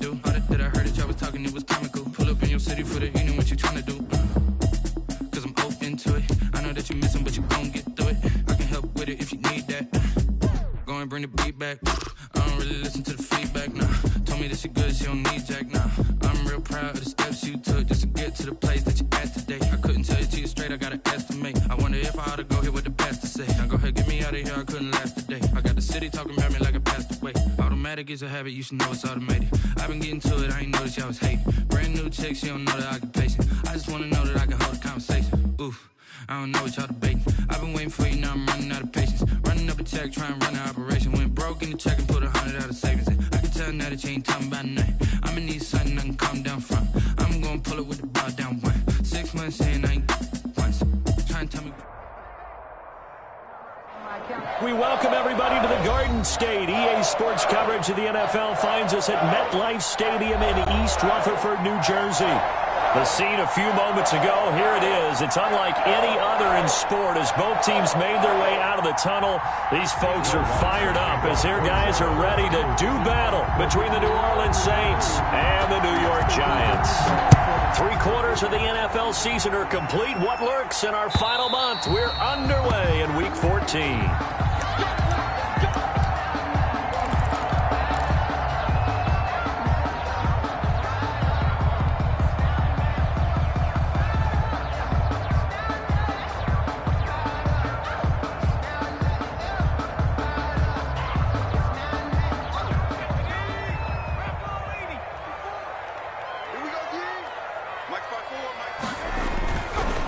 do. All that I heard that y'all was talking, it was comical. Pull up in your city for the evening, what you tryna do? Cause I'm open to it. I know that you missing, but you gon' get through it. I can help with it if you need that. Go and bring the beat back. I don't really listen to the feedback, nah. Told me that she good, she don't need Jack, nah. I'm real proud of the steps you took just to get to the place that you at today. I couldn't tell it to you straight, I gotta estimate. I wonder if I ought to go here with the best to say. Now go ahead, get me out of here, I couldn't last a day. I got the city talking about me like I passed away. Automatic is a habit, you should know it's automated. I've been getting to it, I ain't noticed y'all was hating. Brand new chick, she don't know the occupation. I just wanna know that I can hold a conversation. Oof, I don't know what y'all debating. I've been waiting for you, now I'm running out of patience. Running up a check, trying to run an operation. Went broke in the check and put 100 out of savings in. I can tell now that you ain't talking about nothing. I'ma need something I can calm down from. I'm gonna pull it with the bar down one. 6 months in, I ain't once. Trying to tell me. We welcome everybody to the Garden State. EA Sports coverage of the NFL finds us at MetLife Stadium in East Rutherford, New Jersey. The scene a few moments ago, here it is. It's unlike any other in sport as both teams made their way out of the tunnel. These folks are fired up as their guys are ready to do battle between the New Orleans Saints and the New York Giants. 3/4 of the NFL season are complete. What lurks in our final month? We're underway in Week 14.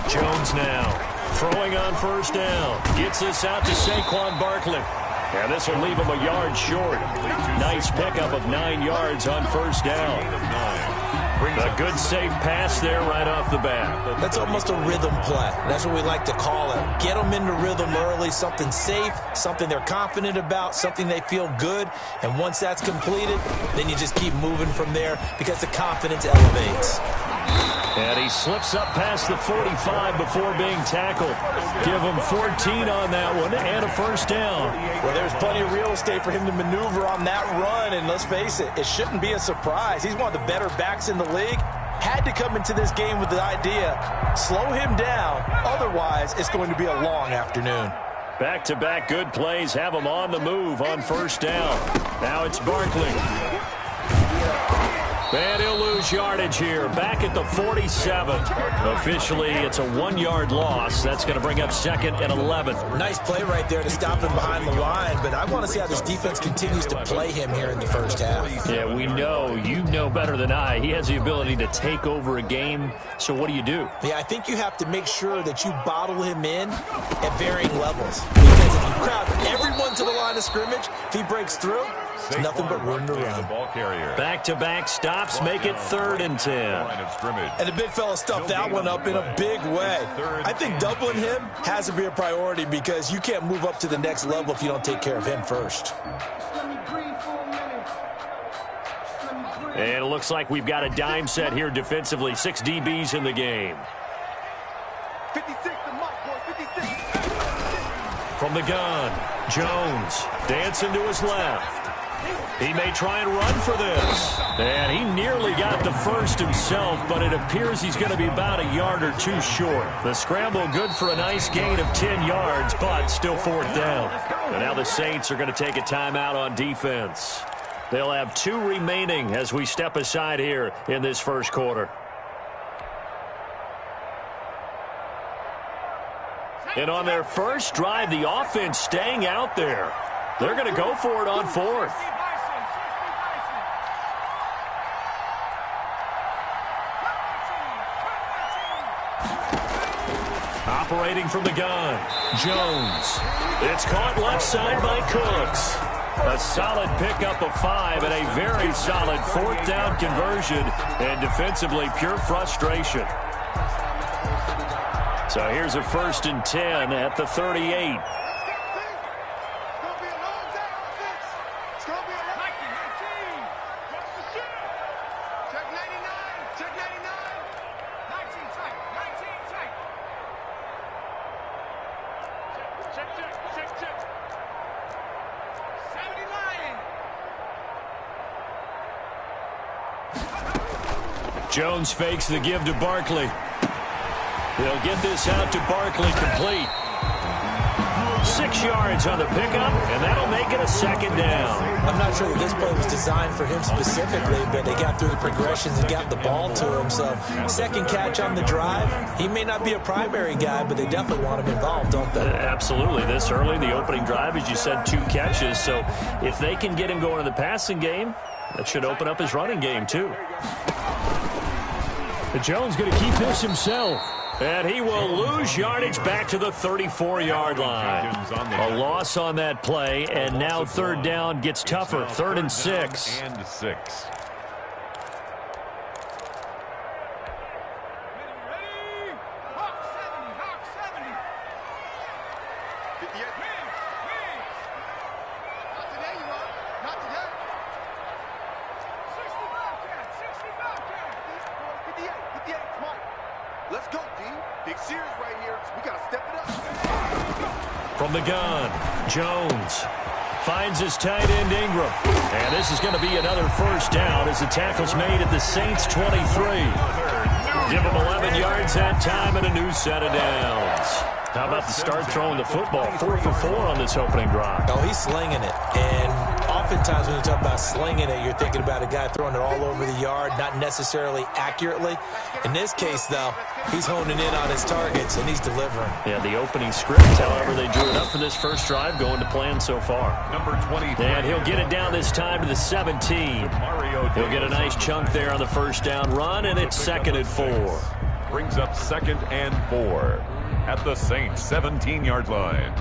Jones now throwing on first down. Gets this out to Saquon Barkley. And this will leave him a yard short. Nice pickup of 9 yards on first down. A good safe pass there right off the bat. That's almost a rhythm play. That's what we like to call it. Get them into rhythm early, something safe, something they're confident about, something they feel good. And once that's completed, then you just keep moving from there because the confidence elevates. And he slips up past the 45 before being tackled. Give him 14 on that one and a first down. Well, there's plenty of real estate for him to maneuver on that run. And let's face it, it shouldn't be a surprise. He's one of the better backs in the league. Had to come into this game with the idea, slow him down. Otherwise, it's going to be a long afternoon. Back-to-back good plays have him on the move on first down. Now it's Barkley. And he'll lose yardage here. Back at the 47. Officially, it's a 1-yard loss. That's going to bring up 2nd and 11. Nice play right there to stop him behind the line, but I want to see how this defense continues to play him here in the first half. Yeah, we know. You know better than I. He has the ability to take over a game. So what do you do? Yeah, I think you have to make sure that you bottle him in at varying levels. Because if you crowd everyone to the line of scrimmage, if he breaks through, there's nothing but room to run. Back-to-back stops make it 3rd and 10. And the big fella stuffed that one up in a big way. I think doubling him has to be a priority because you can't move up to the next level if you don't take care of him first. And it looks like we've got a dime set here defensively. 6 DBs in the game. 56, the mark, boy, 56. From the gun, Jones dancing to his left. He may try and run for this. And he nearly got the first himself, but it appears he's going to be about a yard or 2 short. The scramble good for a nice gain of 10 yards, but still 4th down. And now the Saints are going to take a timeout on defense. They'll have 2 remaining as we step aside here in this first quarter. And on their first drive, the offense staying out there. They're going to go for it on 4th. Operating from the gun, Jones. It's caught left side by Cooks. A solid pickup of 5 and a very solid 4th down conversion. And defensively, pure frustration. So here's a 1st and 10 at the 38. Jones fakes the give to Barkley. They'll get this out to Barkley, complete. 6 yards on the pickup, and that'll make it a second down. I'm not sure that this play was designed for him specifically, but they got through the progressions and got the ball to him. So, second catch on the drive. He may not be a primary guy, but they definitely want him involved, don't they? Absolutely. This early, the opening drive, as you said, 2 catches. So, if they can get him going in the passing game, that should open up his running game, too. And Jones going to keep this himself. And he will lose yardage back to the 34-yard line. A loss on that play, and now third down gets tougher. 3rd and 6. And 6. Let's go, D. Big series right here. We got to step it up. From the gun, Jones finds his tight end Ingram. And this is going to be another first down as the tackle's made at the Saints 23. Give him 11 yards that time and a new set of downs. How about the start throwing the football? 4 for 4 on this opening drive. Oh, he's slinging it. And oftentimes when you talk about slinging it, you're thinking about a guy throwing it all over the yard, not necessarily accurately. In this case, though, he's honing in on his targets, and he's delivering. Yeah, the opening script, however, they drew it up for this first drive, going to plan so far. Number 23. And he'll get it down this time to the 17. He'll get a nice chunk there on the first down run, and it's 2nd and 4. Brings up 2nd and 4 at the Saints 17-yard line.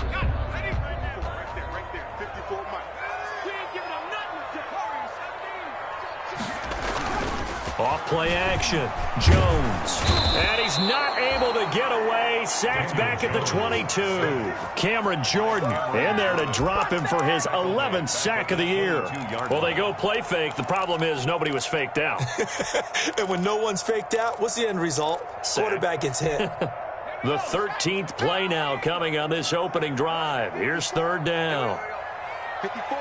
Off play action, Jones. And he's not able to get away. Sacked back at the 22. Cameron Jordan in there to drop him for his 11th sack of the year. Well, they go play fake. The problem is nobody was faked out. And when no one's faked out, what's the end result? Sack. Quarterback gets hit. The 13th play now coming on this opening drive. Here's 3rd down. 54.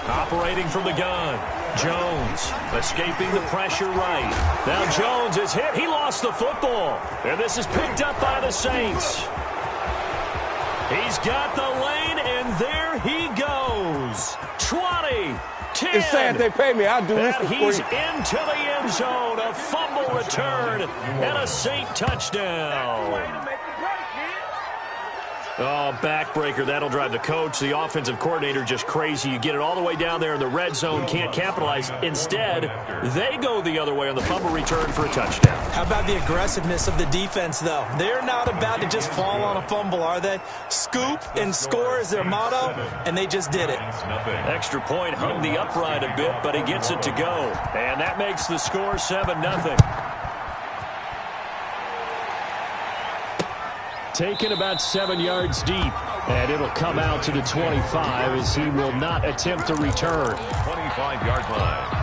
Operating from the gun. Jones escaping the pressure right. Now Jones is hit. He lost the football. And this is picked up by the Saints. He's got the lane, and there he goes. 20, 10. It's sad they pay me. I'll do this for He's free. into the end zone. A fumble return and a Saint touchdown. Oh, backbreaker. That'll drive the coach, the offensive coordinator, just crazy. You get it all the way down there in the red zone, can't capitalize. Instead, they go the other way on the fumble return for a touchdown. How about the aggressiveness of the defense, though? They're not about to just fall on a fumble, are they? Scoop and score is their motto, and they just did it. Extra point hung the upright a bit, but he gets it to go. And that makes the score 7-0. Taken about 7 yards deep, and it'll come out to the 25 as he will not attempt to return. 25-yard line.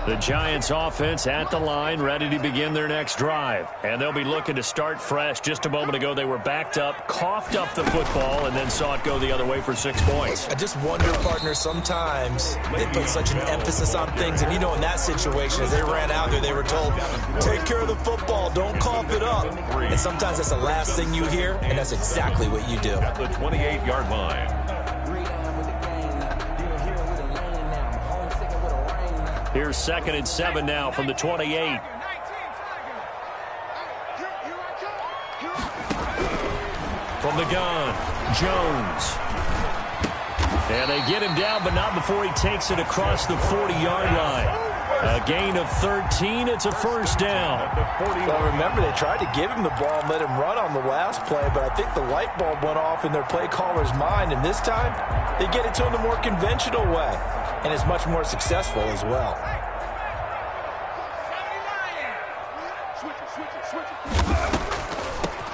The Giants offense at the line, ready to begin their next drive. And they'll be looking to start fresh. Just a moment ago, they were backed up, coughed up the football, and then saw it go the other way for 6 points. I just wonder, partner, sometimes they put such an emphasis on things. And, you know, in that situation, as they ran out there, they were told, take care of the football, don't cough it up. And sometimes that's the last thing you hear, and that's exactly what you do. At the 28-yard line. Here's 2nd and 7 now from the 28. From the gun, Jones. And they get him down, but not before he takes it across the 40-yard line. A gain of 13. It's a first down. Well, remember, they tried to give him the ball and let him run on the last play, but I think the light bulb went off in their play caller's mind, and this time they get it to him the more conventional way, and it's much more successful as well.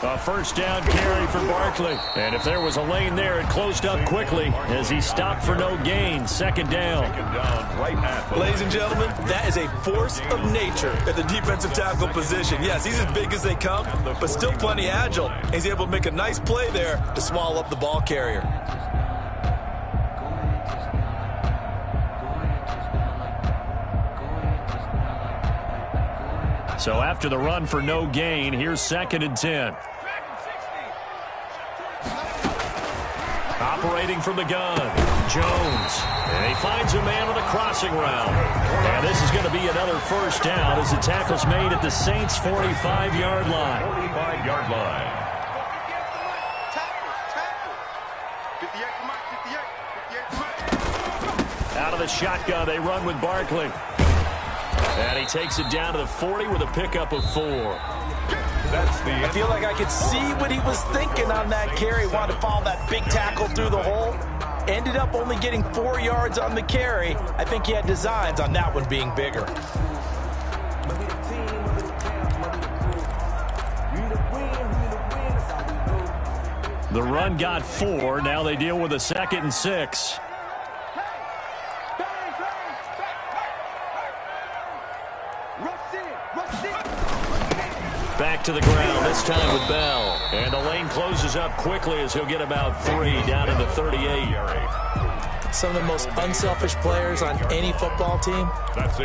A first down carry for Barkley. And if there was a lane there, it closed up quickly as he stopped for no gain. Second down. Ladies and gentlemen, that is a force of nature at the defensive tackle position. Yes, he's as big as they come, but still plenty agile. He's able to make a nice play there to swallow up the ball carrier. So after the run for no gain, here's 2nd and 10. Operating from the gun, Jones. And he finds a man on the crossing route. And this is going to be another first down as the tackle's made at the Saints' 45-yard line. 45-yard line. Out of the shotgun, they run with Barkley. And he takes it down to the 40 with a pickup of 4. I feel like I could see what he was thinking on that carry. Wanted to follow that big tackle through the hole. Ended up only getting 4 yards on the carry. I think he had designs on that one being bigger. The run got 4. Now they deal with a 2nd and 6. Back to the ground, this time with Bell. And the lane closes up quickly as he'll get about 3 down in the 38. Some of the most unselfish players on any football team,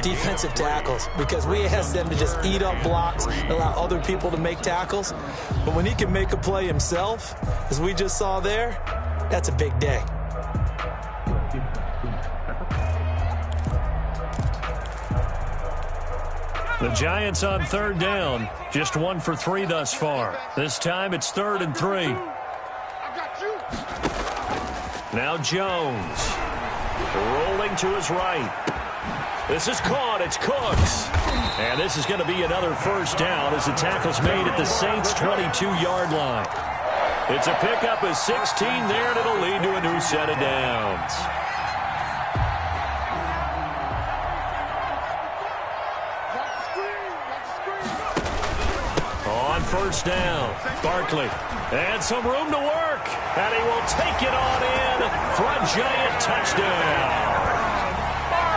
defensive tackles, because we ask them to just eat up blocks and allow other people to make tackles. But when he can make a play himself, as we just saw there, that's a big day. The Giants on 3rd down. Just 1 for 3 thus far. This time it's 3rd and 3. Now Jones. Rolling to his right. This is caught. It's Cooks. And this is going to be another first down as the tackle's made at the Saints' 22-yard line. It's a pickup of 16 there, and it'll lead to a new set of downs. First down, Barkley, and some room to work, and he will take it on in for a Giant touchdown.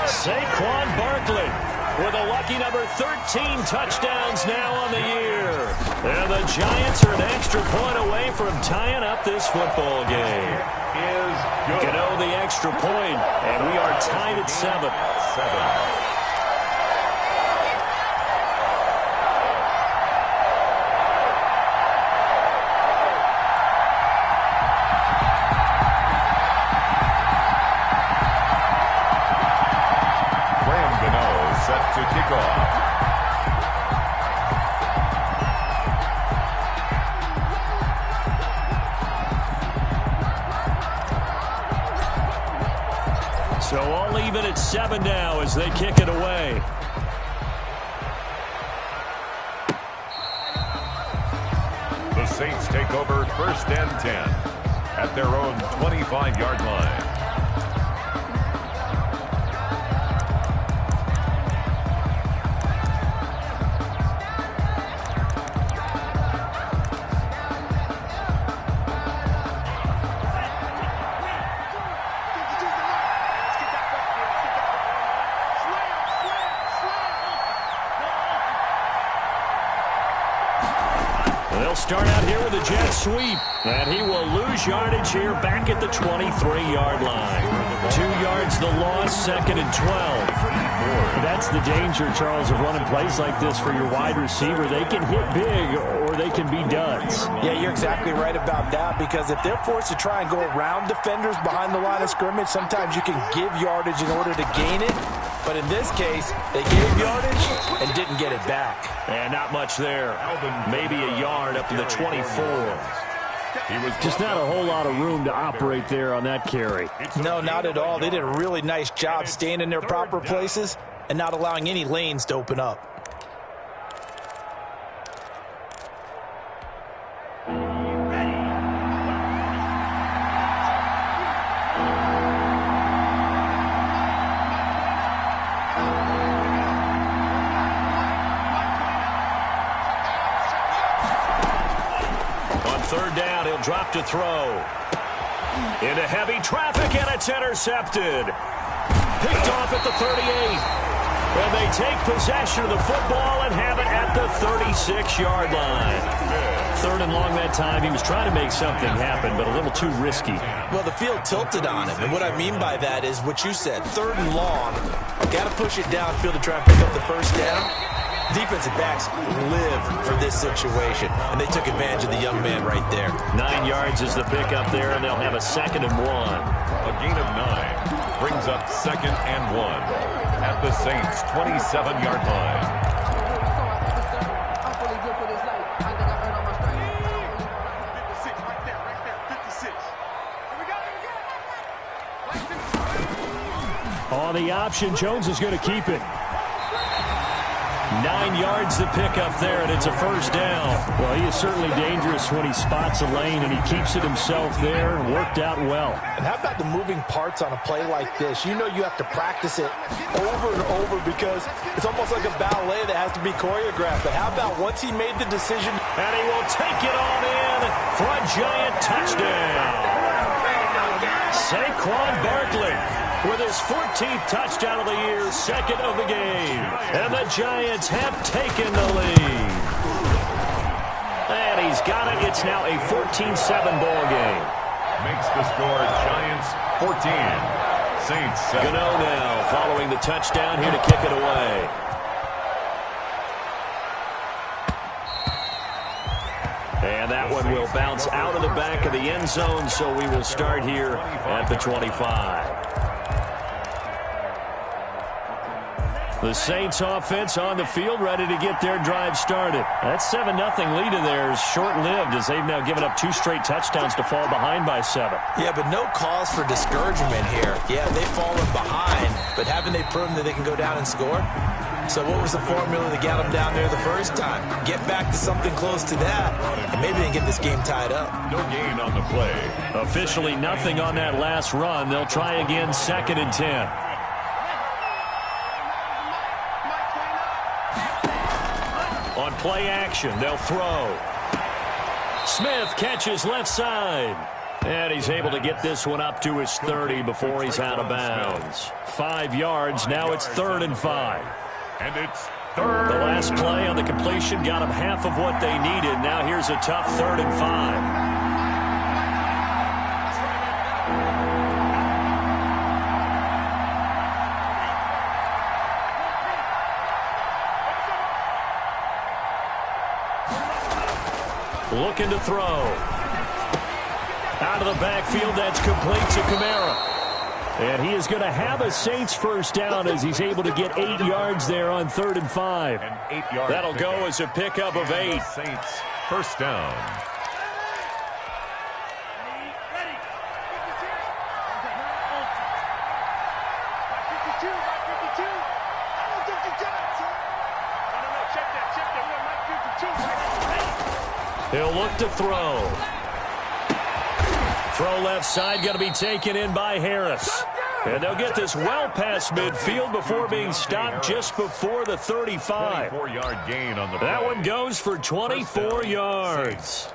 Saquon Barkley with a lucky number 13 touchdowns now on the year. And the Giants are an extra point away from tying up this football game. Gano the extra point, and we are tied at 7. Set to kick off. So all even at 7 now as they kick it away. The Saints take over 1st and 10 at their own 25-yard line. Start out here with a jet sweep, and he will lose yardage here back at the 23-yard line. 2 yards the loss, 2nd and 12. That's the danger, Charles, of running plays like this for your wide receiver. They can hit big or they can be duds. Yeah, you're exactly right about that, because if they're forced to try and go around defenders behind the line of scrimmage, sometimes you can give yardage in order to gain it. But in this case, they gave yardage and didn't get it back. And not much there. Maybe a yard up to the 24. Just not a whole lot of room to operate there on that carry. No, not at all. They did a really nice job staying in their proper places and not allowing any lanes to open up. drop to throw. Into heavy traffic, and it's intercepted. Picked off at the 38. And they take possession of the football and have it at the 36-yard line. 3rd and long that time. He was trying to make something happen, but a little too risky. Well, the field tilted on him. And what I mean by that is what you said. 3rd and long. Got to push it downfield to try and pick up the first down. Defensive backs live for this situation, and they took advantage of the young man right there. 9 yards is the pickup there, and they'll have a 2nd and 1. A gain of 9 brings up 2nd and 1 at the Saints' 27-yard line. 56 right there, 56. On the option, Jones is going to keep it. 9 yards to pick up there, and it's a first down. Well, he is certainly dangerous when he spots a lane, and he keeps it himself there. Worked out well. And how about the moving parts on a play like this? You know you have to practice it over and over because it's almost like a ballet that has to be choreographed. But how about once he made the decision? And he will take it on in for a giant touchdown. Saquon Barkley with his 14th touchdown of the year, 2nd of the game. And the Giants have taken the lead. And he's got it. It's now a 14-7 ball game. Makes the score Giants 14. Saints 7. Gano now following the touchdown here to kick it away. And that one will bounce out of the back of the end zone, so we will start here at the 25. The Saints offense on the field, ready to get their drive started. That 7-0 lead of theirs short-lived as they've now given up 2 straight touchdowns to fall behind by 7. Yeah, but no cause for discouragement here. Yeah, they've fallen behind, but haven't they proven that they can go down and score? So what was the formula that got them down there the first time? Get back to something close to that, and maybe they can get this game tied up. No gain on the play. Officially nothing on that last run. They'll try again, 2nd and 10. On play action, they'll throw. Smith catches left side. And he's able to get this one up to his 30 before he's out of bounds. 5 yards, now it's 3rd and 5. And it's 3rd. The last play on the completion got them half of what they needed. Now here's a tough 3rd and 5. Looking to throw. Out of the backfield, that's complete to Kamara. And he is going to have a Saints first down as he's able to get 8 yards there on 3rd and 5. An 8-yard That'll go as a pickup of 8. Saints first down. He'll look to throw. Throw left side, going to be taken in by Harris. And they'll get this well past midfield before being stopped just before the 35. 24-yard gain on the play. That one goes for 24 yards.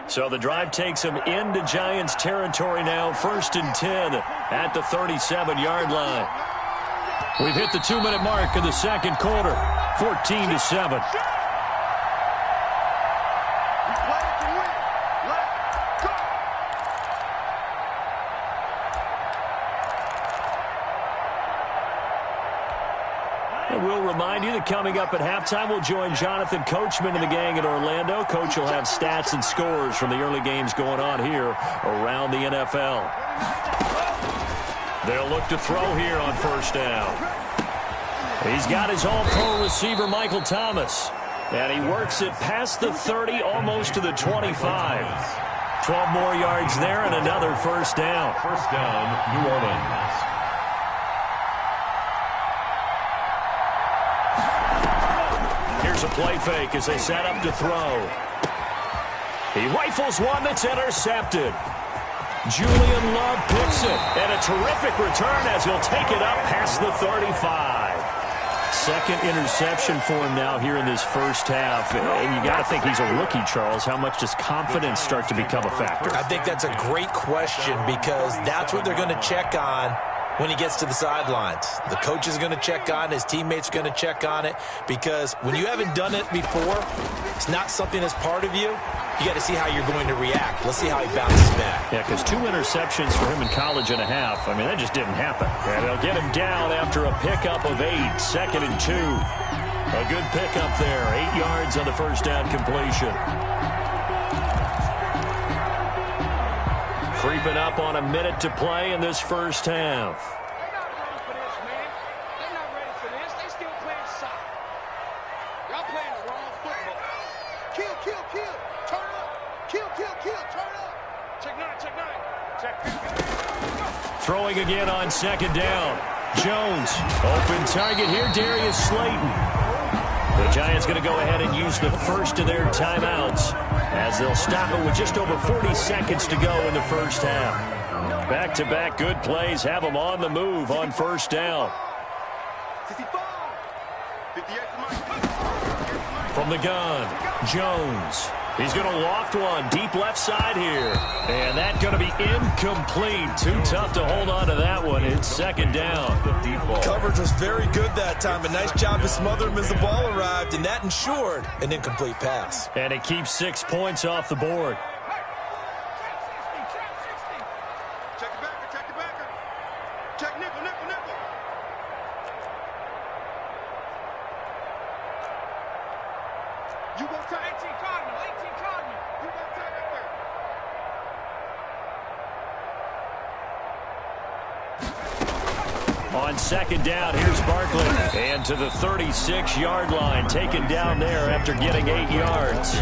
So the drive takes them into Giants territory now. 1st and 10 at the 37-yard line. We've hit the 2-minute mark of the 2nd quarter. 14-7. We'll remind you that coming up at halftime, we'll join Jonathan Coachman and the gang at Orlando. Coach will have stats and scores from the early games going on here around the NFL. They'll look to throw here on 1st down. He's got his all-pro receiver, Michael Thomas. And he works it past the 30, almost to the 25. 12 more yards there and another 1st down. 1st down, New Orleans. Here's a play fake as they set up to throw. He rifles one that's intercepted. Julian Love picks it. And a terrific return as he'll take it up past the 35. Second interception for him now here in this first half. And you got to think he's a rookie, Charles. How much does confidence start to become a factor? I think that's a great question because that's what they're going to check on when he gets to the sidelines. The coach is going to check on it. His teammates are going to check on it because when you haven't done it before, it's not something that's part of you. You got to see how you're going to react. Let's see how he bounces back. Yeah, because 2 interceptions for him in college and a half. I mean, that just didn't happen. And they'll get him down after a pickup of 8. 2nd and 2. A good pickup there. 8 yards on the first down completion. Creeping up on a minute to play in this first half. They're not ready for this, man. They're not ready for this. They still playing soccer. Y'all playing the wrong football. Kill, kill, kill. Turn up. Kill, kill, kill. Turn up. Check 9, check 9. Check. Throwing again on 2nd down. Jones. Open target here, Darius Slayton. The Giants going to go ahead and use the first of their timeouts as they'll stop it with just over 40 seconds to go in the first half. Back-to-back good plays have them on the move on first down. From the gun, Jones. He's going to loft one deep left side here. And that's going to be incomplete. Too tough to hold on to that one. It's 2nd down. Coverage was very good that time. A nice job to smother him as the ball arrived, and that ensured an incomplete pass. And it keeps 6 points off the board. Check the backer, check the backer. Check nickel, nickel, nickel. You go to 18 Cardinal, 18 Cardinal. You go to it there. On 2nd down, here's Barkley. And to the 36-yard line, taken down there after getting 8 yards.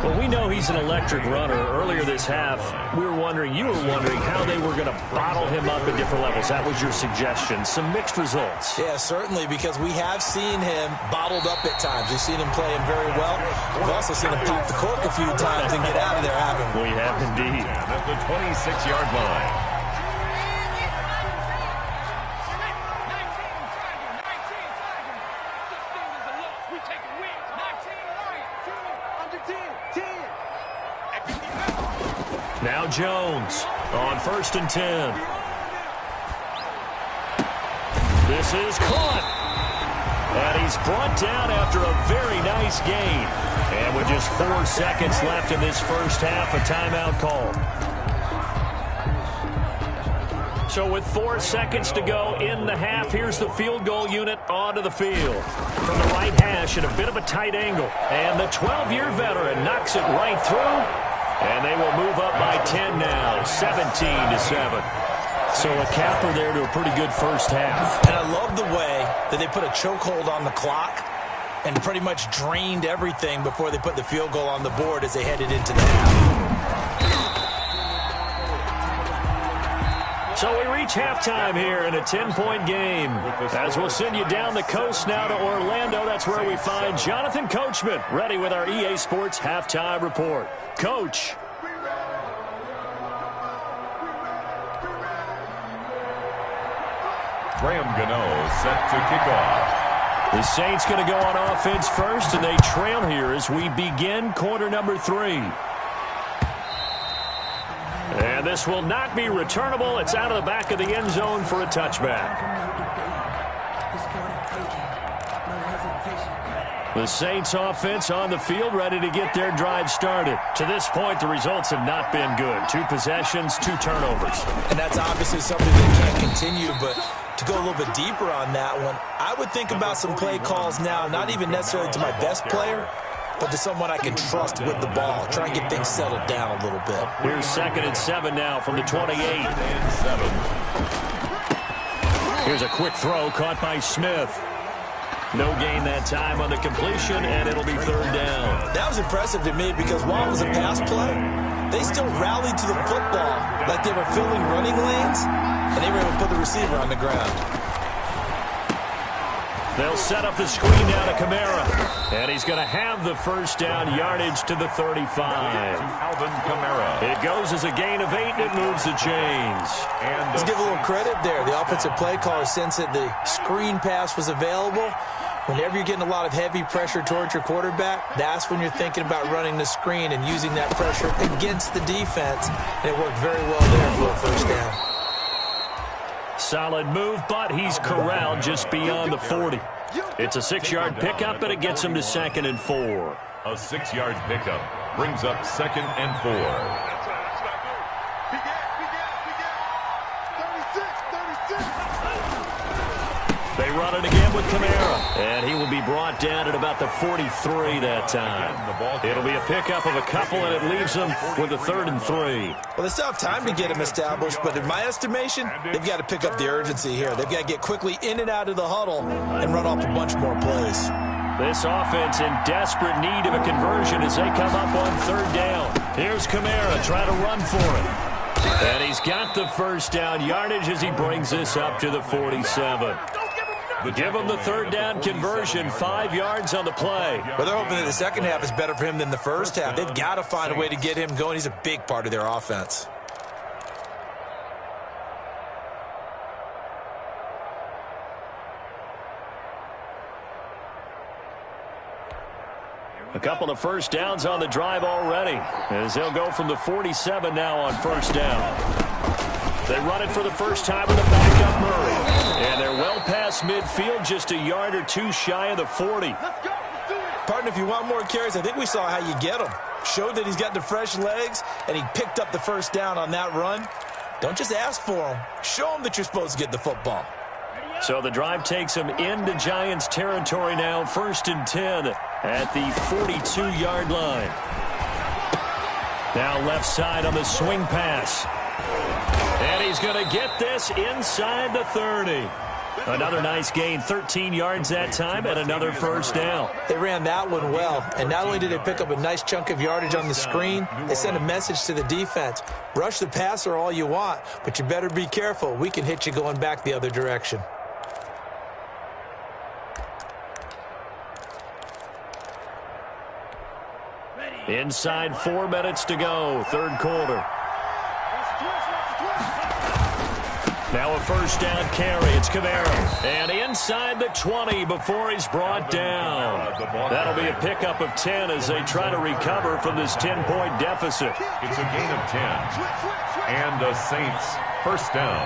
Well, we know he's an electric runner. Earlier this half, you were wondering how they were going to bottle him up at different levels. That was your suggestion. Some mixed results. Yeah, certainly, because we have seen him bottled up at times. We've seen him play him very well. We've also seen him pop the cork a few times and get out of there, haven't we? We have indeed. At the 26-yard line. Now Jones on 1st and 10. This is caught. And he's brought down after a very nice gain. And with just 4 seconds left in this first half, a timeout call. So with 4 seconds to go in the half, here's the field goal unit onto the field. From the right hash at a bit of a tight angle. And the 12-year veteran knocks it right through. And they will move up by 10 now, 17-7. So a capper there to a pretty good first half. And I love the way that they put a chokehold on the clock and pretty much drained everything before they put the field goal on the board as they headed into the half. So we reach halftime here in a 10-point game. As we'll send you down the coast now to Orlando, that's where we find Jonathan Coachman, ready with our EA Sports Halftime Report. Coach. Graham Gano set to kick off. The Saints going to go on offense first, and they trail here as we begin quarter number 3. And this will not be returnable. It's out of the back of the end zone for a touchback. The Saints offense on the field, ready to get their drive started. To this point, the results have not been good. 2 possessions, 2 turnovers. And that's obviously something that can't continue, but to go a little bit deeper on that one, I would think about some play calls now, not even necessarily to my best player, but to someone I can trust with the ball. Try and get things settled down a little bit. Here's 2nd and 7 now from the 28. Here's a quick throw caught by Smith. No gain that time on the completion, and it'll be 3rd down. That was impressive to me because while it was a pass play, they still rallied to the football like they were filling running lanes, and they were able to put the receiver on the ground. They'll set up the screen now to Kamara. And he's going to have the first down yardage to the 35. Alvin Kamara. It goes as a gain of 8, and it moves the chains. And let's give a little credit there. The offensive play caller sensed that the screen pass was available. Whenever you're getting a lot of heavy pressure towards your quarterback, that's when you're thinking about running the screen and using that pressure against the defense. And it worked very well there for a first down. Solid move, but he's corralled just beyond the 40. It's a 6-yard pickup, and it gets him to 2nd and 4. A 6-yard pickup brings up 2nd and 4. They run it again with Kamara, and he will be brought down at about the 43 that time. It'll be a pickup of a couple, and it leaves them with a 3rd and 3. Well, they still have time to get him established, but in my estimation, they've got to pick up the urgency here. They've got to get quickly in and out of the huddle and run off a bunch more plays. This offense in desperate need of a conversion as they come up on 3rd down. Here's Kamara trying to run for it. And he's got the first down yardage as he brings this up to the 47. Give him the 3rd down conversion, 5 yards on the play. But they're hoping that the second half is better for him than the first half. They've got to find a way to get him going. He's a big part of their offense. A couple of first downs on the drive already, as they'll go from the 47 now on first down. They run it for the first time with a backup Murray. And they're well past midfield, just a yard or two shy of the 40. Partner, if you want more carries, I think we saw how you get them. Showed that he's got the fresh legs, and he picked up the first down on that run. Don't just ask for them. Show them that you're supposed to get the football. So the drive takes him into Giants territory now, 1st and 10 at the 42-yard line. Now left side on the swing pass. And he's going to get this inside the 30. Another nice gain, 13 yards that time, and another first down. They ran that one well, and not only did they pick up a nice chunk of yardage on the screen, they sent a message to the defense. Rush the passer all you want, but you better be careful. We can hit you going back the other direction. Inside 4 minutes to go, 3rd quarter. Now a first down carry. It's Kamara. And inside the 20 before he's brought down. That'll be a pickup of 10 as they try to recover from this 10-point deficit. It's a gain of 10. And the Saints first down.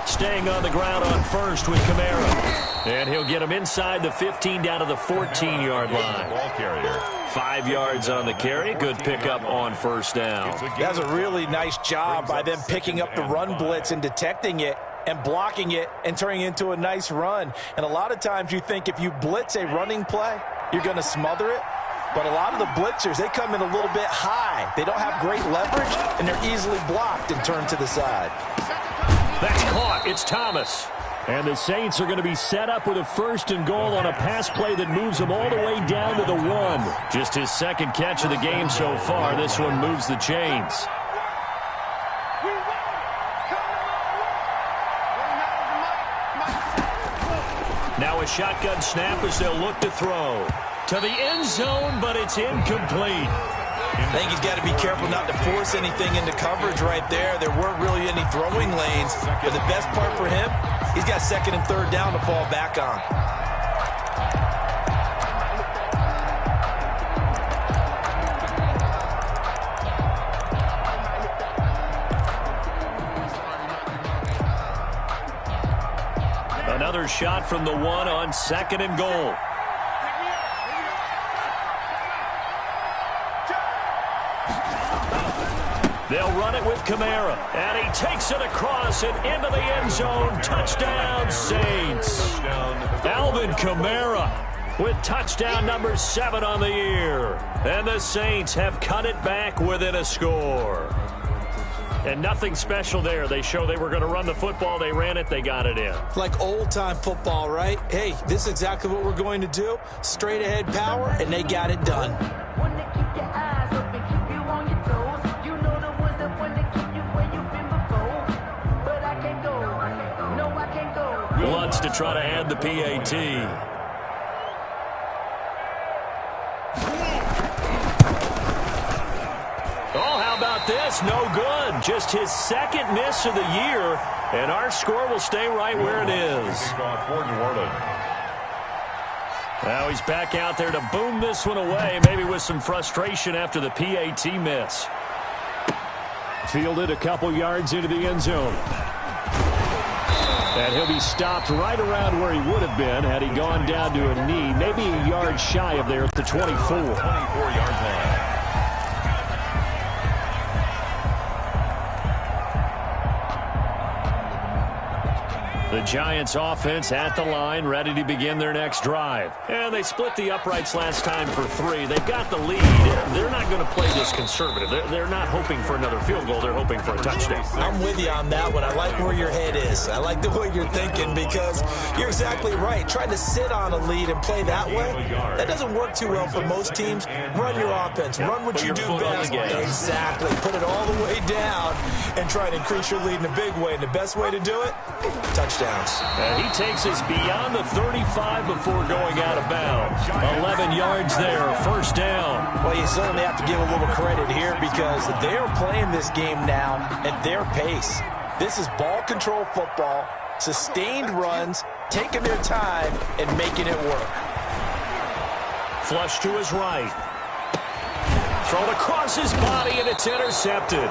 Staying on the ground on first with Kamara. And he'll get him inside the 15 down to the 14-yard line. Ball carrier. 5 yards on the carry. Good pickup on first down. That's a really nice job by them picking up the run blitz and detecting it and blocking it and turning it into a nice run. And a lot of times you think if you blitz a running play, you're going to smother it. But a lot of the blitzers, they come in a little bit high. They don't have great leverage, and they're easily blocked and turned to the side. That's caught. It's Thomas. And the Saints are going to be set up with a 1st and goal on a pass play that moves them all the way down to the 1. Just his 2nd catch of the game so far. This one moves the chains. Now a shotgun snap as they'll look to throw. To the end zone, but it's incomplete. I think he's got to be careful not to force anything into coverage right there. There weren't really any throwing lanes. But the best part for him, he's got 2nd and 3rd down to fall back on. Another shot from the 1 on 2nd and goal. They'll run it with Kamara, and he takes it across and into the end zone. Touchdown, Saints. Alvin Kamara with touchdown number 7 on the year. And the Saints have cut it back within a score. And nothing special there. They show they were going to run the football. They ran it. They got it in. Like old-time football, right? Hey, this is exactly what we're going to do. Straight-ahead power, and they got it done. Lutz to try to add the PAT. Oh, how about this? No good. Just his second miss of the year, and our score will stay right where it is. Now he's back out there to boom this one away, maybe with some frustration after the PAT miss. Fielded a couple yards into the end zone. And he'll be stopped right around where he would have been had he gone down to a knee, maybe a yard shy of there at the 24. 24-yard line. The Giants offense at the line, ready to begin their next drive. And they split the uprights last time for 3. They've got the lead. They're not going to play this conservative. They're not hoping for another field goal. They're hoping for a touchdown. I'm with you on that one. I like where your head is. I like the way you're thinking because you're exactly right. Trying to sit on a lead and play that way, that doesn't work too well for most teams. Run your offense. Run what you do best. Exactly. Put it all the way down and try to increase your lead in a big way. And the best way to do it, touchdowns. And he takes us beyond the 35 before going out of bounds. 11 yards there, first down. Well, you certainly have to give a little credit here because they are playing this game now at their pace. This is ball control football, sustained runs, taking their time and making it work. Flush to his right. Thrown across his body and it's intercepted.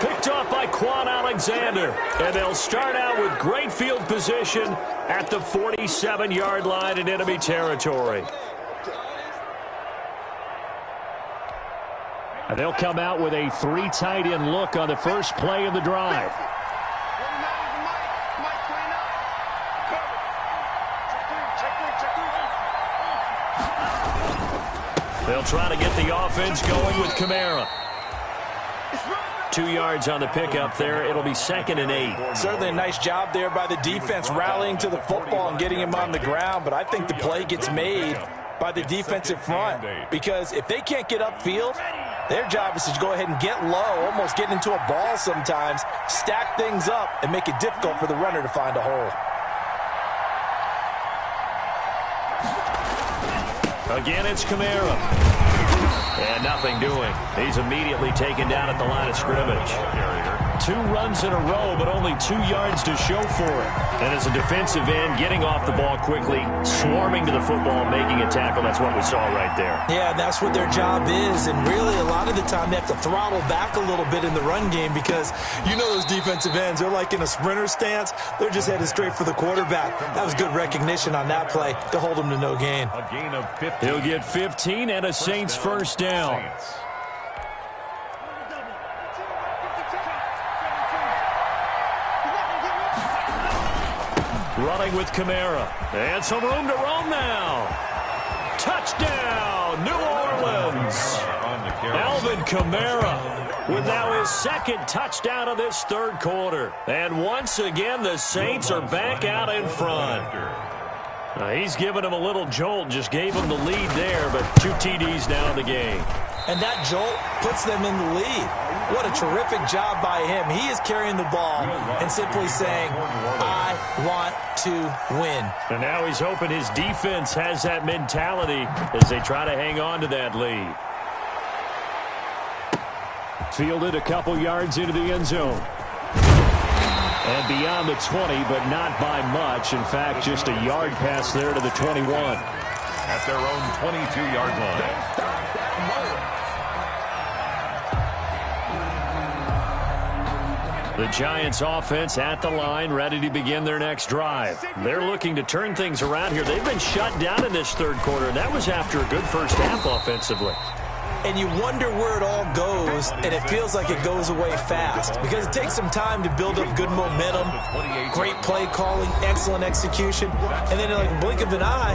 Picked off by Quan Alexander. And they'll start out with great field position at the 47-yard line in enemy territory. And they'll come out with a 3 tight end look on the first play of the drive. They'll try to get the offense going with Kamara. 2 yards on the pickup there. It'll be 2nd and 8. Certainly a nice job there by the defense rallying to the football and getting him on the ground, but I think the play gets made by the defensive front because if they can't get upfield, their job is to go ahead and get low, almost get into a ball sometimes, stack things up, and make it difficult for the runner to find a hole. Again, it's Kamara. And nothing doing. He's immediately taken down at the line of scrimmage. 2 runs in a row, but only 2 yards to show for it. And as a defensive end, getting off the ball quickly, swarming to the football, making a tackle, that's what we saw right there. Yeah, that's what their job is. And really, a lot of the time, they have to throttle back a little bit in the run game because you know those defensive ends, they're like in a sprinter stance. They're just headed straight for the quarterback. That was good recognition on that play to hold him to no gain. A gain of 15. He'll get 15 and a Saints first down. Running with Kamara. And some room to roam now. Touchdown, New Orleans. Alvin Kamara with now his 2nd touchdown of this 3rd quarter. And once again, the Saints are back out in front. He's given him a little jolt, just gave him the lead there, but 2 TDs now in the game. And that jolt puts them in the lead. What a terrific job by him. He is carrying the ball and simply saying, I want to win. And now he's hoping his defense has that mentality as they try to hang on to that lead. Fielded a couple yards into the end zone. And beyond the 20, but not by much. In fact, just a yard pass there to the 21. At their own 22-yard line. The Giants offense at the line, ready to begin their next drive. They're looking to turn things around here. They've been shut down in this 3rd quarter, and that was after a good first half offensively. And you wonder where it all goes, and it feels like it goes away fast because it takes some time to build up good momentum, great play calling, excellent execution, and then in like a blink of an eye,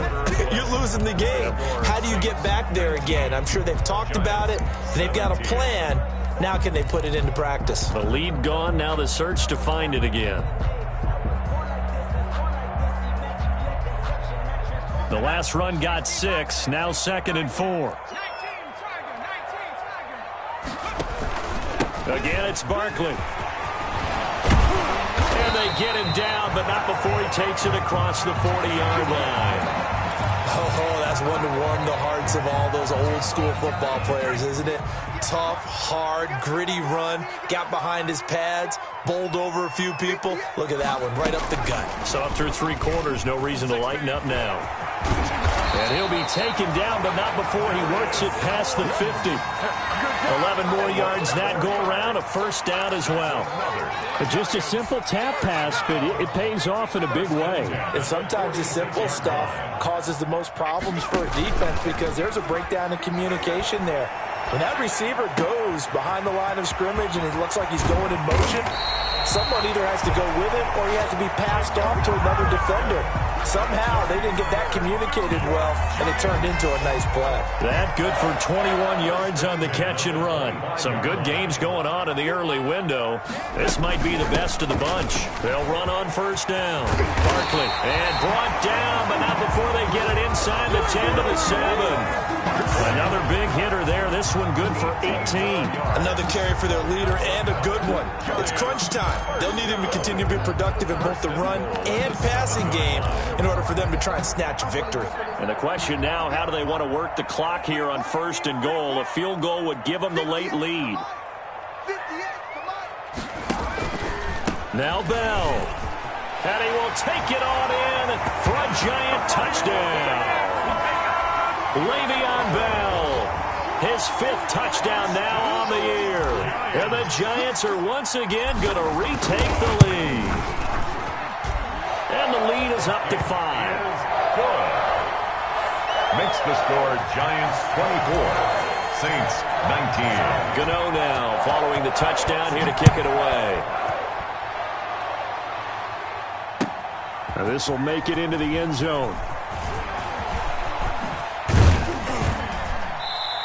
you're losing the game. How do you get back there again? I'm sure they've talked about it, and they've got a plan. Now can they put it into practice? The lead gone, now the search to find it again. The last run got 6, now 2nd and 4. Again, it's Barkley. And they get him down, but not before he takes it across the 40-yard line. Oh, that's one to warm the hearts of all those old-school football players, isn't it? Tough, hard, gritty run, got behind his pads, bowled over a few people. Look at that one, right up the gut. So after 3 quarters, no reason to lighten up now. And he'll be taken down, but not before he works it past the 50. 11 more yards that go around, a first down as well. Just a simple tap pass, but it pays off in a big way. And sometimes the simple stuff causes the most problems for a defense because there's a breakdown in communication there. When that receiver goes behind the line of scrimmage and it looks like he's going in motion, someone either has to go with him or he has to be passed off to another defender. Somehow they didn't get that communicated well, and it turned into a nice play. That good for 21 yards on the catch and run. Some good games going on in the early window. This might be the best of the bunch. They'll run on first down. Barkley, and brought down, but not before they get it inside the 10 to the 7. Another big hitter there. This one good for 18. Another carry for their leader and a good one. It's crunch time. They'll need him to continue to be productive in both the run and passing game in order for them to try and snatch a victory. And the question now, how do they want to work the clock here on first and goal? A field goal would give them the late lead. Now Bell. And he will take it on in for a giant touchdown. Le'Veon Bell, his 5th touchdown now on the year. And the Giants are once again going to retake the lead. And the lead is up to 5. Good. Makes the score Giants 24, Saints 19. Gano now following the touchdown here to kick it away. Now this will make it into the end zone.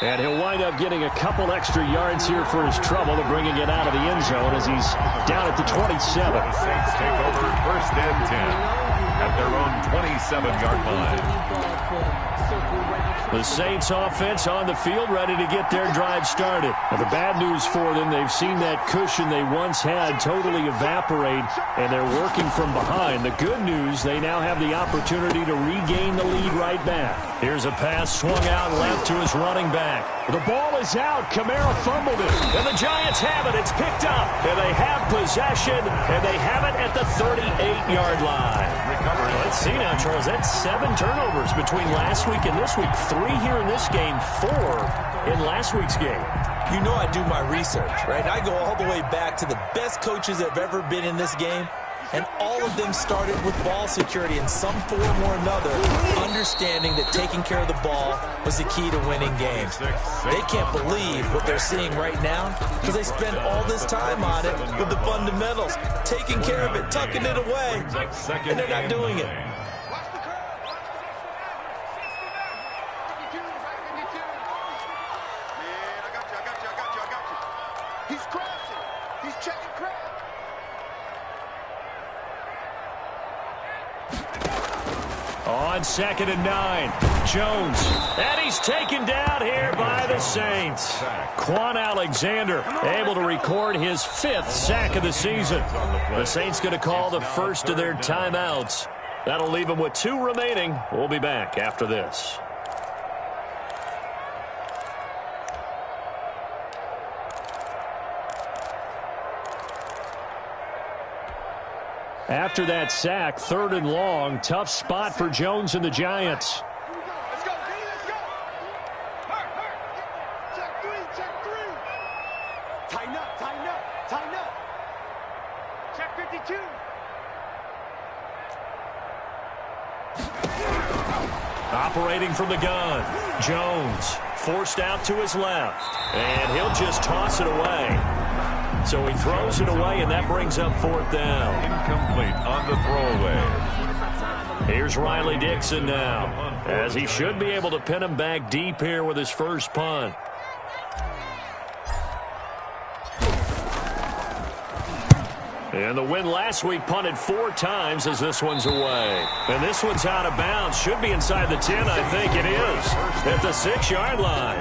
And he'll wind up getting a couple extra yards here for his trouble to bringing it out of the end zone as he's down at the 27. The Saints take over first and 10 at their own 27-yard line. The Saints offense on the field ready to get their drive started. Now the bad news for them, they've seen that cushion they once had totally evaporate, and they're working from behind. The good news, they now have the opportunity to regain the lead right back. Here's a pass swung out left to his running back. The ball is out. Kamara fumbled it. And the Giants have it. It's picked up. And they have possession. And they have it at the 38-yard line. Let's see now, Charles. That's 7 turnovers between last week and this week. 3 here in this game, 4 in last week's game. You know I do my research, right? I go all the way back to the best coaches that have ever been in this game. And all of them started with ball security in some form or another, understanding that taking care of the ball was the key to winning games. They can't believe what they're seeing right now because they spend all this time on it with the fundamentals, taking care of it, tucking it away, and they're not doing it. He's crossing. He's checking crowd. On 2nd and 9, Jones. And he's taken down here by the Saints. Quan Alexander able to record his 5th sack of the season. The Saints going to call the first of their timeouts. That'll leave them with 2 remaining. We'll be back after this. After that sack, 3rd and long, tough spot for Jones and the Giants. Let's go, D, let's go. Hurt. Check 3. Tighten up, tighten up, tighten up. Check 52. Operating from the gun, Jones forced out to his left, and he'll just toss it away. So he throws it away, and that brings up 4th down. Incomplete on the throwaway. Here's Riley Dixon now, as he should be able to pin him back deep here with his first punt. And the win last week punted 4 times as this one's away. And this one's out of bounds. Should be inside the 10, I think it is. At the 6-yard line.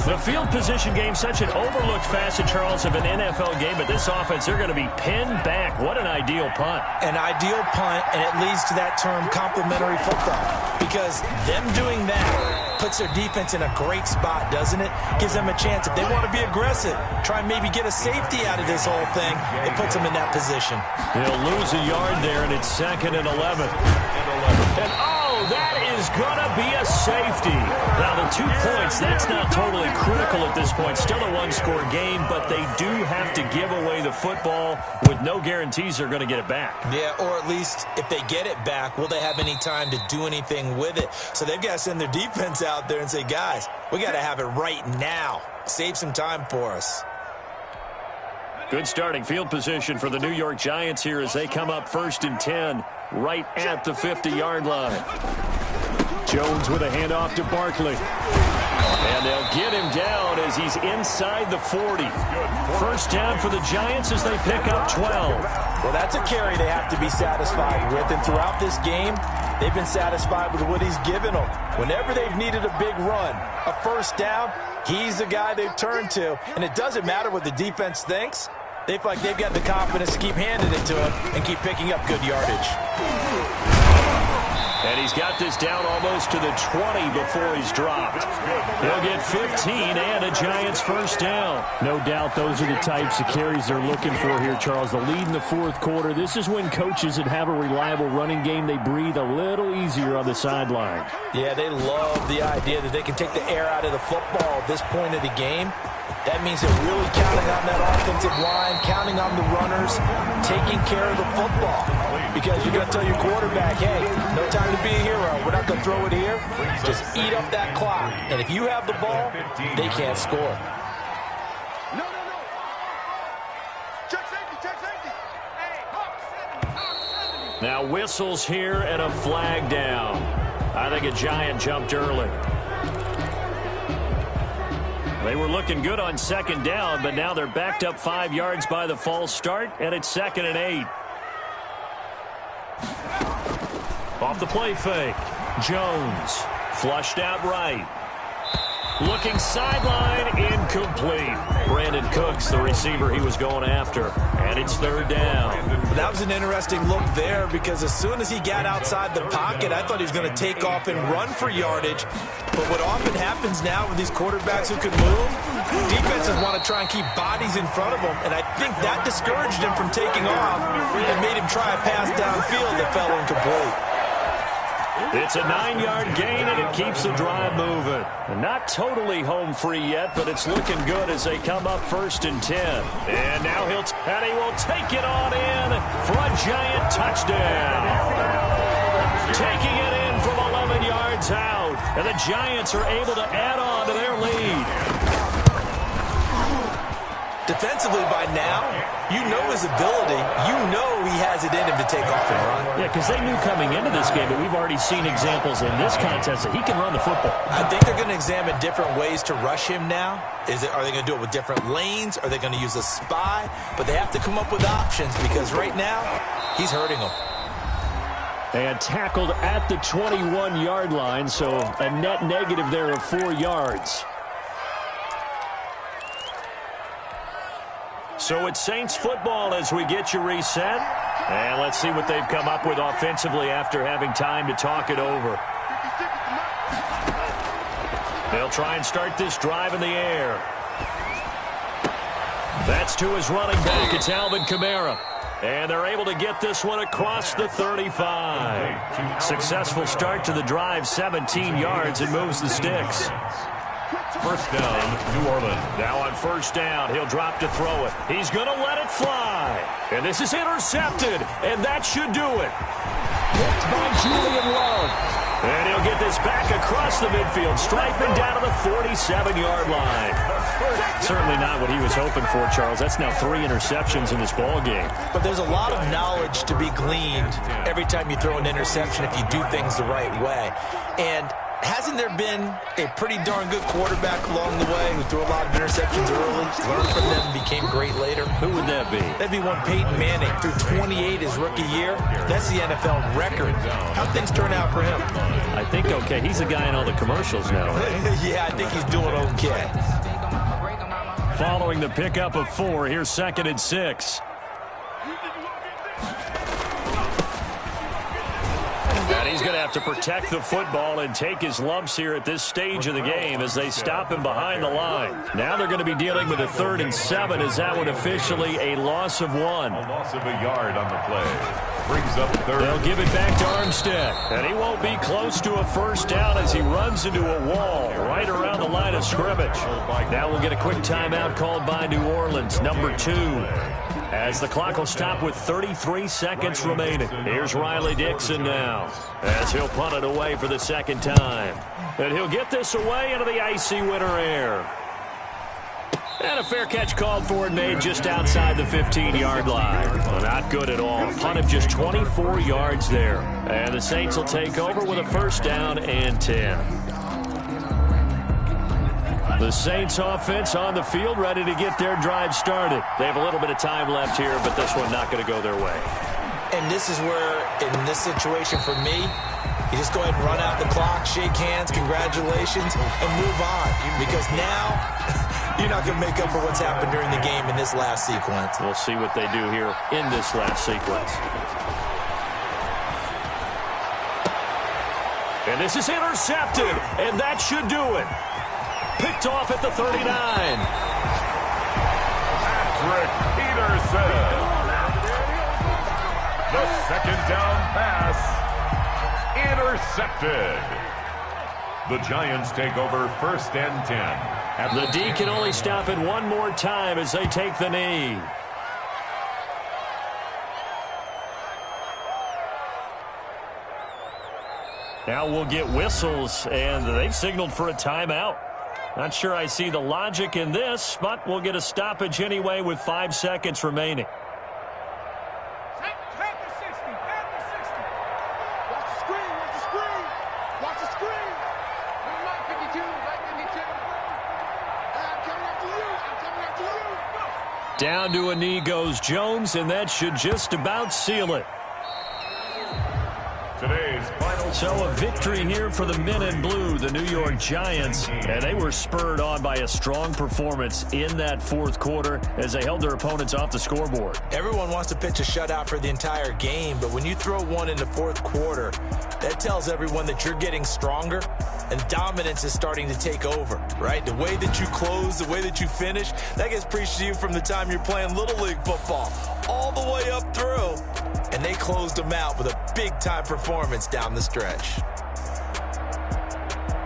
The field position game, such an overlooked facet, Charles, of an NFL game. But this offense, they're going to be pinned back. What an ideal punt. An ideal punt, and it leads to that term complementary football. Because them doing that puts their defense in a great spot, doesn't it? Gives them a chance. If they want to be aggressive, try and maybe get a safety out of this whole thing, it puts them in that position. He'll lose a yard there, and it's 2nd and 11. And, oh, that is going to be a safety. Now, the 2 points, that's not totally critical at this point. Still a one-score game, but they do have to give away the football with no guarantees they're going to get it back. Yeah, or at least if they get it back, will they have any time to do anything with it? So they've got to send their defense out there and say, guys, we got to have it right now. Save some time for us. Good starting field position for the New York Giants here as they come up 1st and 10 right at the 50-yard line. Jones with a handoff to Barkley. And they'll get him down as he's inside the 40. First down for the Giants as they pick up 12. Well, that's a carry they have to be satisfied with. And throughout this game, they've been satisfied with what he's given them. Whenever they've needed a big run, a first down, he's the guy they've turned to. And it doesn't matter what the defense thinks. They feel like they've got the confidence to keep handing it to him and keep picking up good yardage. And he's got this down almost to the 20 before he's dropped. He'll get 15 and a Giants first down. No doubt those are the types of carries they're looking for here, Charles. The lead in the 4th quarter. This is when coaches that have a reliable running game, they breathe a little easier on the sideline. Yeah, they love the idea that they can take the air out of the football at this point of the game. That means they're really counting on that offensive line, counting on the runners, taking care of the football. Because you're going to tell your quarterback, hey, no time to be a hero. We're not going to throw it here. Just eat up that clock. And if you have the ball, they can't score. No. Check safety. Now whistles here and a flag down. I think a Giant jumped early. They were looking good on 2nd down, but now they're backed up 5 yards by the false start, and it's 2nd and 8. Off the play fake. Jones flushed out right. Looking sideline, incomplete. Brandon Cooks, the receiver he was going after. And it's 3rd down. That was an interesting look there because as soon as he got outside the pocket, I thought he was going to take off and run for yardage. But what often happens now with these quarterbacks who can move, defenses want to try and keep bodies in front of them. And I think that discouraged him from taking off and made him try a pass downfield that fell incomplete. It's a 9-yard gain, and it keeps the drive moving. Not totally home free yet, but it's looking good as they come up 1st and 10. And now he will take it on in for a Giant touchdown. Taking it in from 11 yards out, and the Giants are able to add on to their lead. Defensively by now, you know his ability. You know he has it in him to take off and run. Yeah, because they knew coming into this game, but we've already seen examples in this contest that he can run the football. I think they're going to examine different ways to rush him now. Are they going to do it with different lanes? Are they going to use a spy? But they have to come up with options because right now, he's hurting them. And tackled at the 21-yard line, so a net negative there of 4 yards. So it's Saints football as we get you reset. And let's see what they've come up with offensively after having time to talk it over. They'll try and start this drive in the air. That's to his running back. It's Alvin Kamara. And they're able to get this one across the 35. Successful start to the drive, 17 yards, and moves the sticks. First down, New Orleans. Now on first down, he'll drop to throw it. He's going to let it fly. And this is intercepted, and that should do it. Picked by Julian Love. And he'll get this back across the midfield, striping down to the 47-yard line. Certainly not what he was hoping for, Charles. That's now 3 interceptions in this ball game. But there's a lot of knowledge to be gleaned every time you throw an interception if you do things the right way. And hasn't there been a pretty darn good quarterback along the way who threw a lot of interceptions early, learned from them, and became great later? Who would that be? That'd be one Peyton Manning. Threw 28 his rookie year. That's the NFL record. How'd things turn out for him? I think okay. He's a guy in all the commercials now, right? Yeah, I think he's doing okay. Following the pickup of 4, here's 2nd and 6. And he's going to have to protect the football and take his lumps here at this stage of the game as they stop him behind the line. Now they're going to be dealing with a 3rd and 7 as that one officially a loss of 1. A loss of a yard on the play. Brings up 3rd. They'll give it back to Armstead. And he won't be close to a first down as he runs into a wall right around the line of scrimmage. Now we'll get a quick timeout called by New Orleans, number 2. As the clock will stop with 33 seconds remaining. Here's Riley Dixon now as he'll punt it away for the 2nd time. And he'll get this away into the icy winter air. And a fair catch called for and made just outside the 15-yard line. Well, not good at all. Punt of just 24 yards there. And the Saints will take over with a 1st down and 10. The Saints offense on the field, ready to get their drive started. They have a little bit of time left here, but this one not going to go their way. And this is where, in this situation for me, you just go ahead and run out the clock, shake hands, congratulations, and move on. Because now, you're not going to make up for what's happened during the game in this last sequence. We'll see what they do here in this last sequence. And this is intercepted, and that should do it. Picked off at the 39. Patrick Peterson. The 2nd down pass intercepted. The Giants take over 1st and 10. The D can only stop it one more time as they take the knee. Now we'll get whistles, and they've signaled for a timeout. Not sure I see the logic in this, but we'll get a stoppage anyway with 5 seconds remaining. Down to a knee goes Jones, and that should just about seal it. Today's final. So a victory here for the men in blue, the New York Giants, and they were spurred on by a strong performance in that 4th quarter as they held their opponents off the scoreboard. Everyone wants to pitch a shutout for the entire game, but when you throw one in the 4th quarter, that tells everyone that you're getting stronger and dominance is starting to take over, right? The way that you close, the way that you finish, that gets preached to you from the time you're playing Little League football all the way up through. And they closed them out with a big-time performance down the stretch.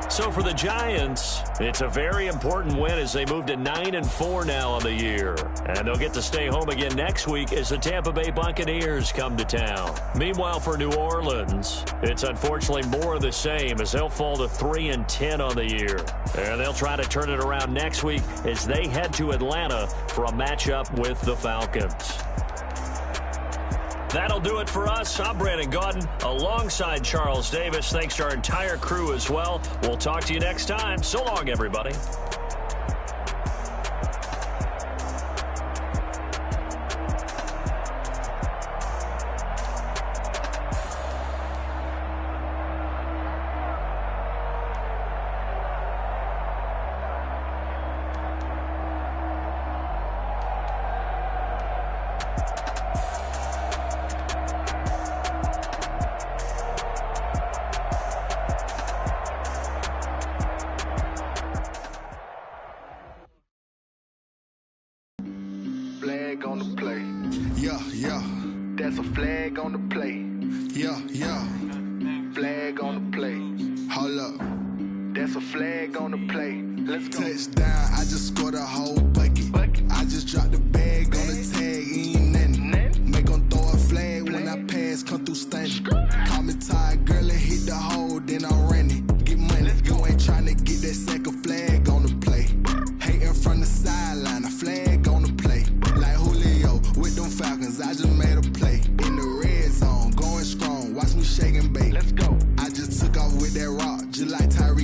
So for the Giants, it's a very important win as they move to 9-4 now on the year. And they'll get to stay home again next week as the Tampa Bay Buccaneers come to town. Meanwhile, for New Orleans, it's unfortunately more of the same as they'll fall to 3-10 on the year. And they'll try to turn it around next week as they head to Atlanta for a matchup with the Falcons. That'll do it for us. I'm Brandon Gaudin alongside Charles Davis. Thanks to our entire crew as well. We'll talk to you next time. So long, everybody. Flag on the play. Yeah, yeah. That's a flag on the play. Yeah, yeah. Flag on the play. Hold up. That's a flag on the play. Let's go. Touchdown, I just scored a whole bucket. I just dropped the bag on the tag, ain't nothing. Make them throw a flag when I pass, come through stunning. Call me tired, girl, and hit the hole, then I ran it. Get money, you ain't tryna get that second flag on the play. Hating from the sideline, a flag on the play. Like Julio with them Falcons, I just made a play. In the red zone, going strong, watch me shake and bake. Let's go. I just took off with that rock, just like Tyree.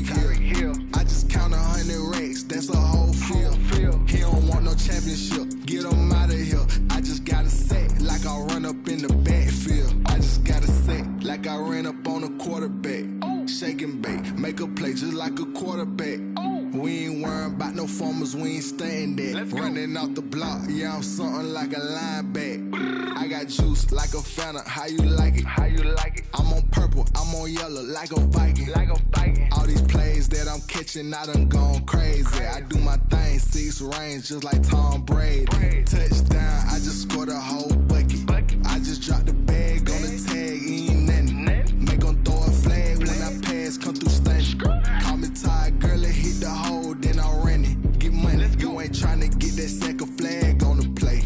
performers, we ain't staying there. Running off the block, yeah, I'm something like a linebacker. I got juice like a Fanta, how you like it? How you like it? I'm on purple, I'm on yellow, like a Viking. Like a Viking. All these plays that I'm catching, I done gone crazy. I do my thing, 6 range, just like Tom Brady. Touchdown, I just scored a whole bucket. I just dropped the bag on the tag, ain't nothing. Make 'em throw a flag when I pass, come through stunning. Call me tired, girl, it hit the hole, then I ran it. Get money, you ain't tryna get that second flag on the play.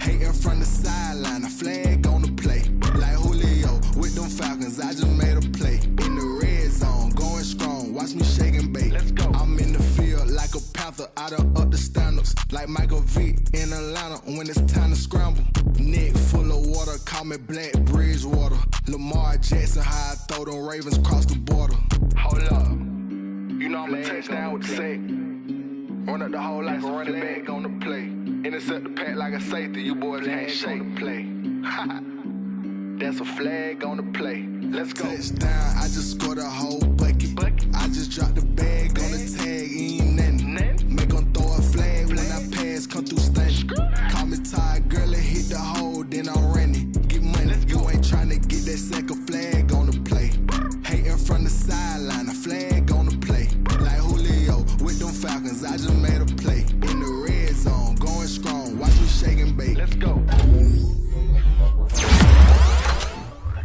Hating from the sideline, a flag on the play. Like Julio with them Falcons, I just made a play. In the red zone, going strong, watch me shake and bake. I'm in the field like a Panther, I done up the standards. Like Michael Vick in Atlanta when it's time to scramble. Neck full of water, call me Black Bridgewater. Lamar Jackson, how I throw them Ravens across the border. Hold up, you know I'm a touchdown with the sack. Run up the hole like a running back on the play. Intercept the pack like a safety, you boys ain't shake. Play. That's a flag on the play. Let's go. Touchdown, I just scored a whole bucket. I just dropped the bag on the tag, ain't nothing. Make 'em throw a flag when I pass, come through stunning. Call me tired, girl, it hit the hole, then I ran it. Get money, you ain't tryna get that second flag on the play. Hating from the sideline, a flag on the play. Like Julio with them Falcons, I just made a play. In the red zone, going strong, watch me shake and bake. Let's go.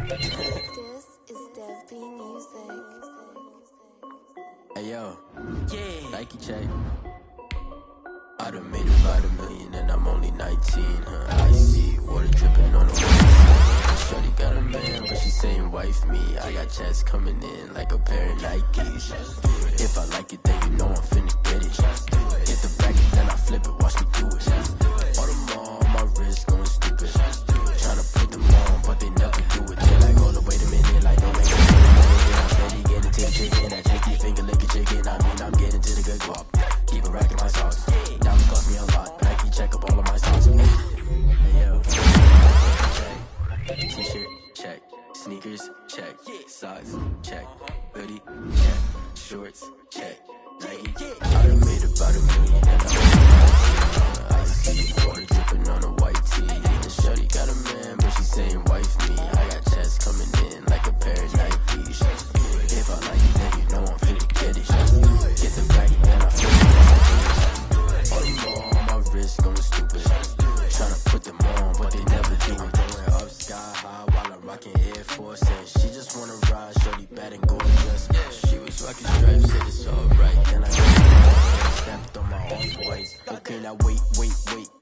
This is Dev B Music. Hey yo, yeah, Nike check. I done made about $1 million and I'm only 19. I see water dripping on the white. Shorty got a man, but she saying wife me. I got checks coming in like a pair of Nikes. If I like it, then you know I'm finna get it. Get the bracket, then I flip it, watch me do it. All them on my wrist going stupid. Tryna put them on, but they never do it. They're like, hold up, wait a minute, like don't make it. I'm steady getting to the chicken, that tricky finger licking chicken. I mean, I'm getting to the good guap. Keep a rack in my sauce. Diamonds cost me a lot, but I keep check up all of my stocks. Hey yo, check. T-shirt, check. Sneakers, check. Socks, check. Hoodie, check. Shorts, check. Nike, I done made about $1 million and I'm I see water dripping on a white tee. The shorty got a man, but she saying wife me. I got checks coming in like a pair of Nikes. If I like it, then you know I'm finna get it. Get the bag, then I finna all them on my wrist going stupid. Tryna put them on, but they never do it. Going up sky high while I'm rocking Air Force. And she just wanna ride, shorty bad and gorgeous. She was rocking stripes, said it's alright. Then I snapped on my off-whites. Okay, now wait.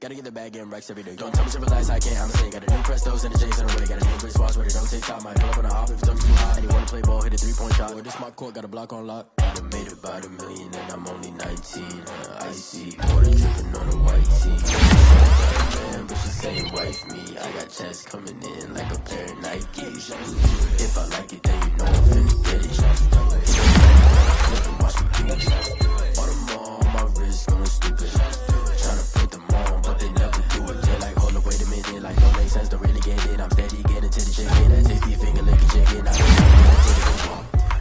Gotta get the bag and racks every day. Don't tell me to relax, I can't, I'm saying. Got a new Prestos and a J's on the way. Got a new Chris Boss, but it don't take time. Might pull up on a hop if it's too high. And you wanna play ball, hit a 3-point shot. Or this my court, got a block on lock. I done made about $1 million and I'm only 19. I see water dripping on a white tee. Man, but she saying wife me. I got checks coming in like a pair of Nikes. If I like it, then you know I'm finna get it. Watch me do it. All them on my wrist going stupid. Tryna put them on, but they never do it. They're like, hold up, wait a minute, like don't make sense, don't really get it. I'm steady getting to the chicken, that tasty finger licking chicken. I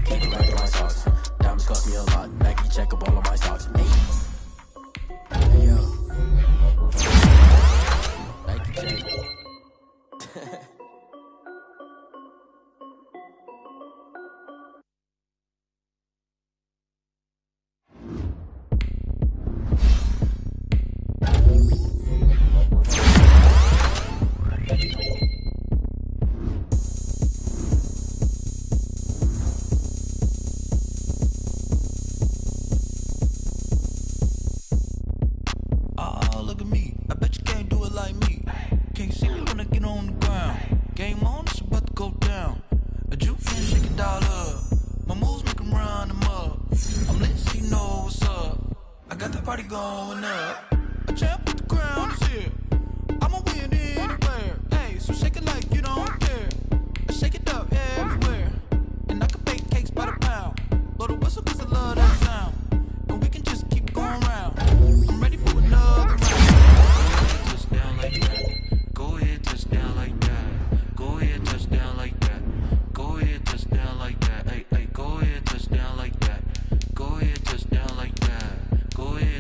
keep it right in my socks. Diamonds cost me a lot. Nike check up all of my stocks. Hey yo, Nike check.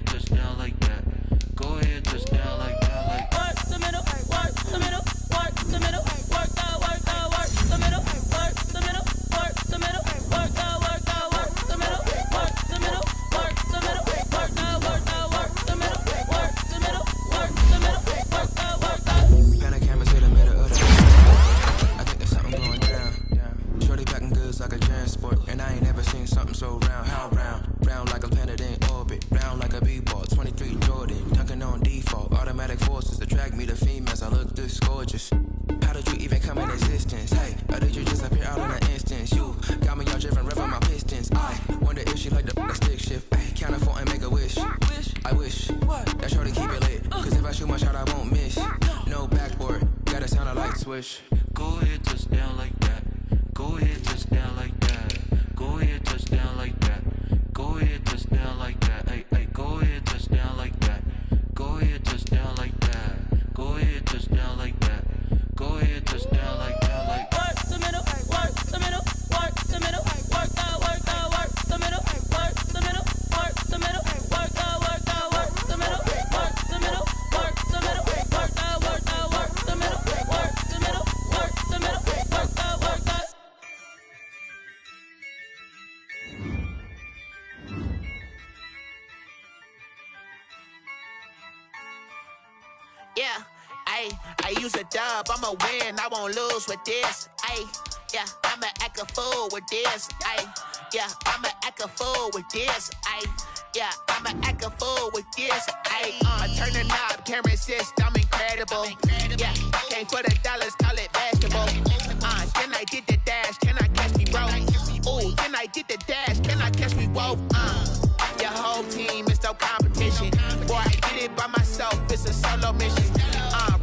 Touchdown that sounded like swish. Go ahead, touchdown like that. Go ahead, touchdown like that. Go ahead, touchdown like that. Go ahead, touchdown like that. Hey, hey, go ahead, touchdown like that. Go ahead, touchdown like that. Go ahead, touchdown like that. Go ahead, touchdown like that. Like work the middle, work the middle, work the middle, work the middle, work the middle, work the middle, work the middle, work the middle, work the middle, work the middle, work the middle, work the middle, work the middle, work the middle, work the. Yeah, I use a dub, I'ma win, I won't lose with this. Yeah, I'ma act a fool with this. Yeah, I'ma act a fool with this. Yeah, I'ma act a fool with this. I turn the knob, camera assist, I'm incredible. Yeah, came for the dollars, call it basketball. Then I did the dash, can I catch me, bro? Ooh, then I did the dash, can I catch me, whoa? Your whole team is no competition. Boy, I did it by myself, it's a solo mission.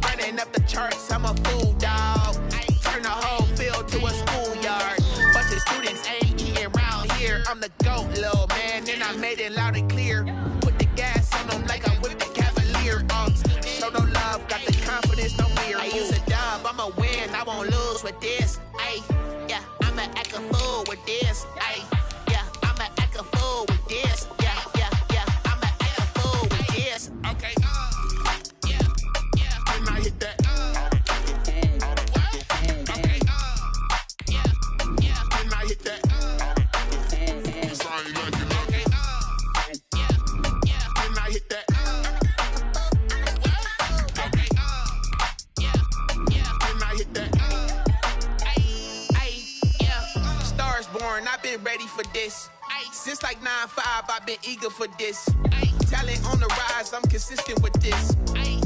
Running up the charts, I'm a fool, dog. Turn the whole field to a schoolyard. But the students ain't eating around here. I'm the GOAT, little man, and I made it loud and clear. Put the gas on them like I whipped the Cavalier. Show no love, got the confidence, no fear. I use a dub, I'ma win, I won't lose with this. Yeah, I'ma act a fool with this. Yeah, I'ma act a fool with this. Yeah, I'ma act a fool with this. Okay, when I hit that. Okay, when I hit that. Cause I ain't like it. Okay, when I hit that. Okay, when I hit that. Stars born, I've been ready for this. Since like 9-5, I've been eager for this. Talent on the rise, I'm consistent with this.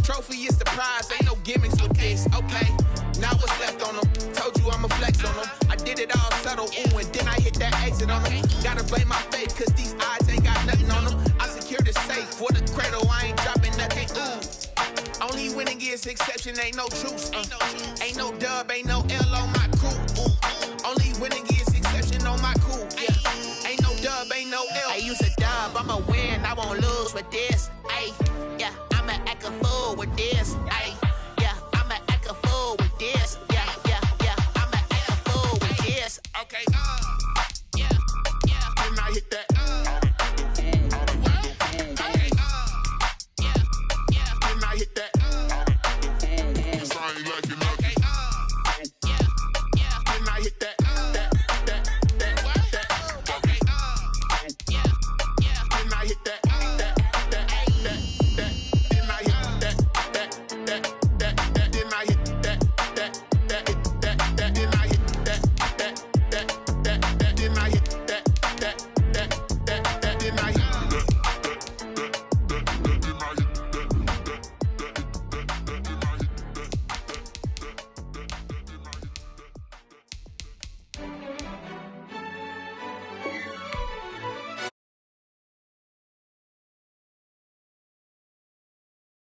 Trophy is the prize, ain't no gimmicks with this. Okay, now what's left on them? Told you I'ma flex on them. I did it all subtle, ooh, and then I hit that exit on them. Gotta blame my faith, cause these odds ain't got nothing on them. I secure the safe for the cradle, I ain't dropping nothing, ooh. Only winning is exception, ain't no truce. Ain't no dub, ain't no L on my crew. Ooh. Only winning is exception on my crew. Yeah, ain't no dub, ain't no L. I use a dub, I'ma win, I won't lose with this.